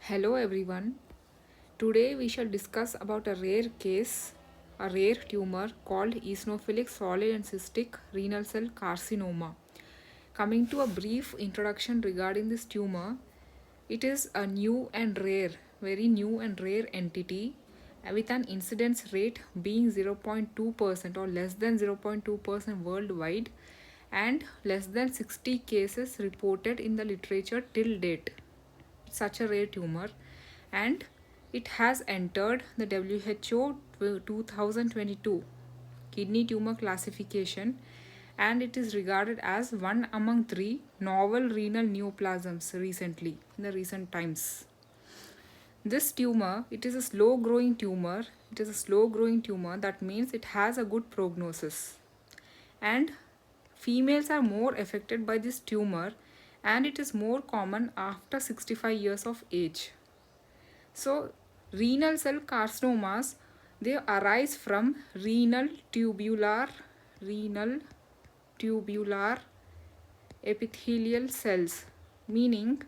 Hello everyone. Today we shall discuss about a rare case, a rare tumor called eosinophilic solid and cystic renal cell carcinoma. Coming to a brief introduction regarding this tumor, it is a new and rare, very new and rare entity with an incidence rate being 0.2% or less than 0.2% worldwide and less than 60 cases reported in the literature till date. Such a rare tumor, and it has entered the WHO 2022 kidney tumor classification, and it is regarded as one among three novel renal neoplasms recently in the recent times. This tumor, it is a slow growing tumor. It is a slow growing tumor, that means it has a good prognosis, and females are more affected by this tumor, and it is more common after 65 years of age. So, renal cell carcinomas, they arise from renal tubular epithelial cells, meaning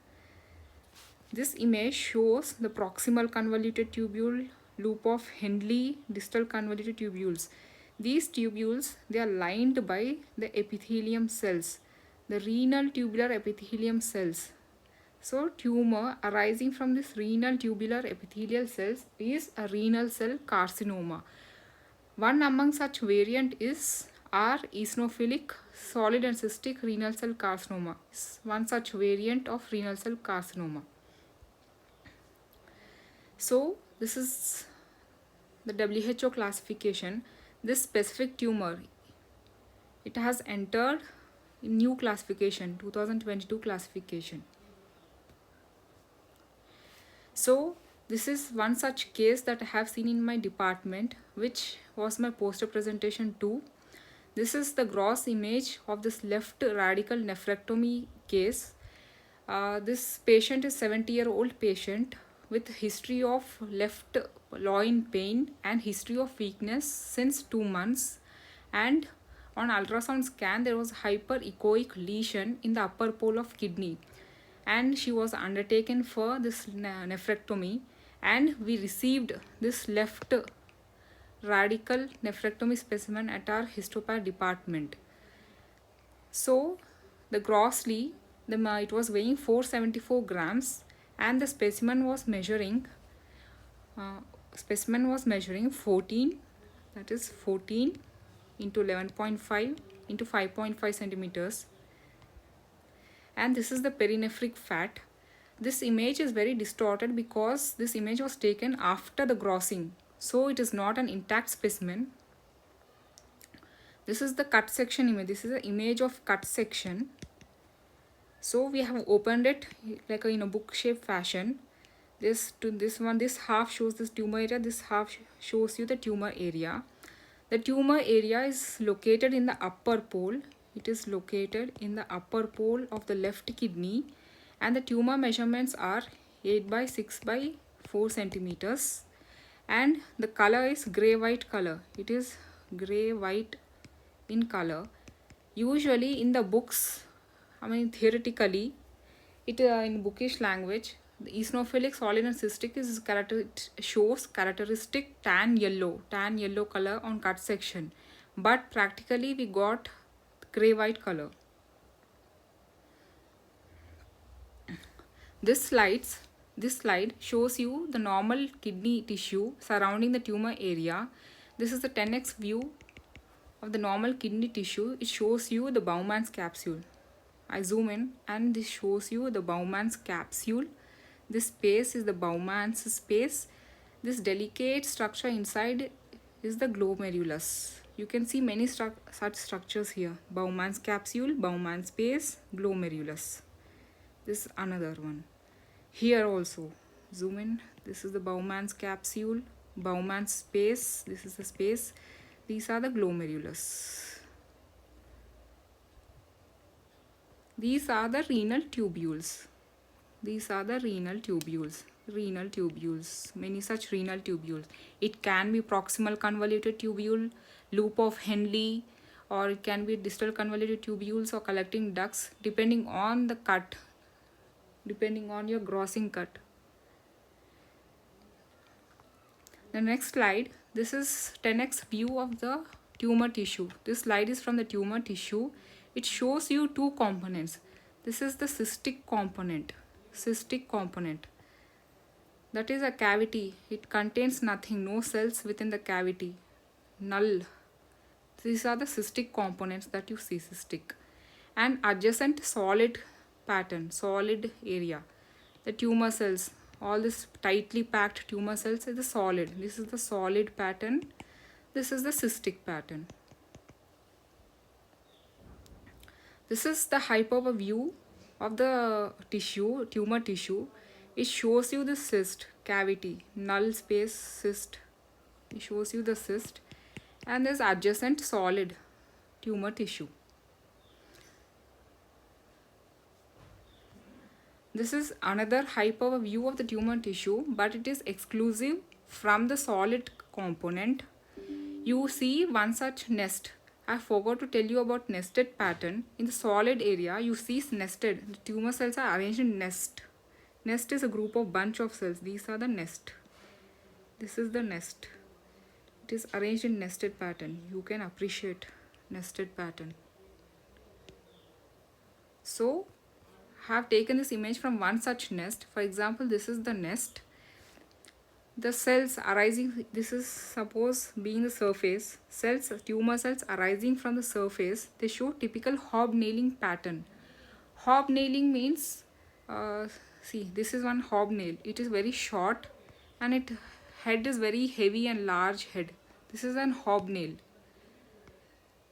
this image shows the proximal convoluted tubule, loop of Henle, distal convoluted tubules. These tubules, they are lined by the epithelium cells, the renal tubular epithelium cells. So, tumor arising from this renal tubular epithelial cells is a renal cell carcinoma. One among such variant is R eosinophilic solid and cystic renal cell carcinoma. One such variant of renal cell carcinoma. So, this is the WHO classification. This specific tumor, it has entered in new classification, 2022 classification. So, this is one such case that I have seen in my department, which was my poster presentation too. This is the gross image of this left radical nephrectomy case. This patient is 70-year-old patient with history of left loin pain and history of weakness since 2 months, and on ultrasound scan there was hyperechoic lesion in the upper pole of kidney, and she was undertaken for this nephrectomy, and we received this left radical nephrectomy specimen at our histopath department. So the grossly, it was weighing 474 grams, and the specimen was measuring 14, that is 14 into 11.5 into 5.5 centimeters, and this is the perinephric fat. This image is very distorted because this image was taken after the grossing, so it is not an intact specimen. This is the cut section image. This is an image of cut section. So we have opened it like in a book shape fashion. This half shows this tumor area, this half shows you the tumor area. The tumor area is located in the upper pole. It is located in the upper pole of the left kidney, and the tumor measurements are 8 by 6 by 4 centimeters, and the color is gray white color. It is gray white in color. Usually in the books, theoretically, it in bookish language, the eosinophilic solid and cystic it shows characteristic tan yellow color on cut section, but practically we got gray white color. This slide shows you the normal kidney tissue surrounding the tumor area. This is the 10x view of the normal kidney tissue. It shows you the Bowman's capsule. I zoom in and this shows you the Bowman's capsule. This space is the Bowman's space. This delicate structure inside is the glomerulus. You can see many such structures here. Bowman's capsule, Bowman's space, glomerulus. This is another one. Here also, zoom in. This is the Bowman's capsule, Bowman's space. This is the space. These are the glomerulus. These are the renal tubules. Renal tubules. Many such renal tubules. It can be proximal convoluted tubule, loop of Henle, or it can be distal convoluted tubules or collecting ducts, depending on the cut, depending on your grossing cut. The next slide, this is 10x view of the tumor tissue. This slide is from the tumor tissue. It shows you two components. This is the cystic component. Cystic component, that is a cavity. It contains nothing, no cells within the cavity, null. These are the cystic components that you see, cystic. And adjacent solid pattern, solid area, the tumor cells, all this tightly packed tumor cells is the solid. This is the solid pattern. This is the cystic pattern. This is the hyperbola view of the tissue, tumor tissue. It shows you the cyst, cavity, null space, cyst. It shows you the cyst and this adjacent solid tumor tissue. This is another hyperbola view of the tumor tissue, but it is exclusive from the solid component. You see one such nest. I forgot to tell you about nested pattern. In the solid area, you see nested. The tumor cells are arranged in nest. Nest is a group of bunch of cells. These are the nest. This is the nest. It is arranged in nested pattern. You can appreciate nested pattern. So, I have taken this image from one such nest. For example, this is the nest. The cells arising, this is suppose being the surface. Cells, tumor cells arising from the surface, they show typical hobnailing pattern. Hobnailing means, see, this is one hobnail. It is very short and its head is very heavy and large head. This is an hobnail.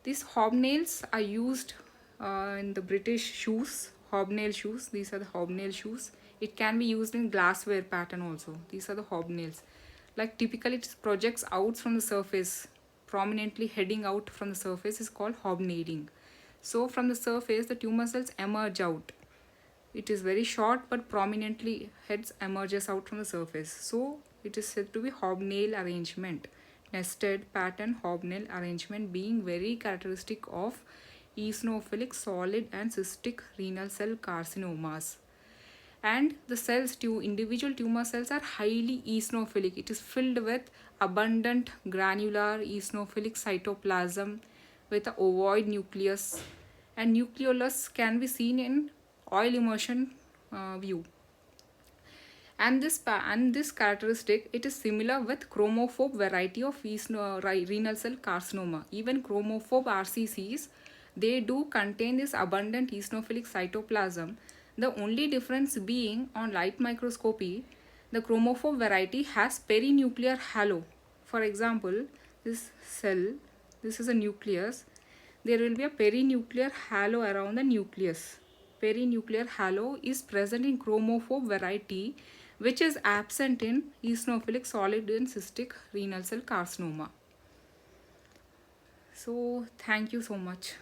These hobnails are used in the British shoes, hobnail shoes. These are the hobnail shoes. It can be used in glassware pattern also. These are the hobnails. Like typically it projects out from the surface, prominently heading out from the surface is called hobnailing. So from the surface the tumor cells emerge out. It is very short but prominently heads emerges out from the surface. So it is said to be hobnail arrangement. Nested pattern hobnail arrangement being very characteristic of eosinophilic solid and cystic renal cell carcinomas. And the cells, individual tumor cells are highly eosinophilic. It is filled with abundant granular eosinophilic cytoplasm with an ovoid nucleus, and nucleolus can be seen in oil immersion view. And this characteristic, it is similar with chromophobe variety of renal cell carcinoma. Even chromophobe RCCs, they do contain this abundant eosinophilic cytoplasm. The only difference being on light microscopy, the chromophobe variety has perinuclear halo. For example, this cell, this is a nucleus. There will be a perinuclear halo around the nucleus. Perinuclear halo is present in chromophobe variety, which is absent in eosinophilic solid and cystic renal cell carcinoma. So, thank you so much.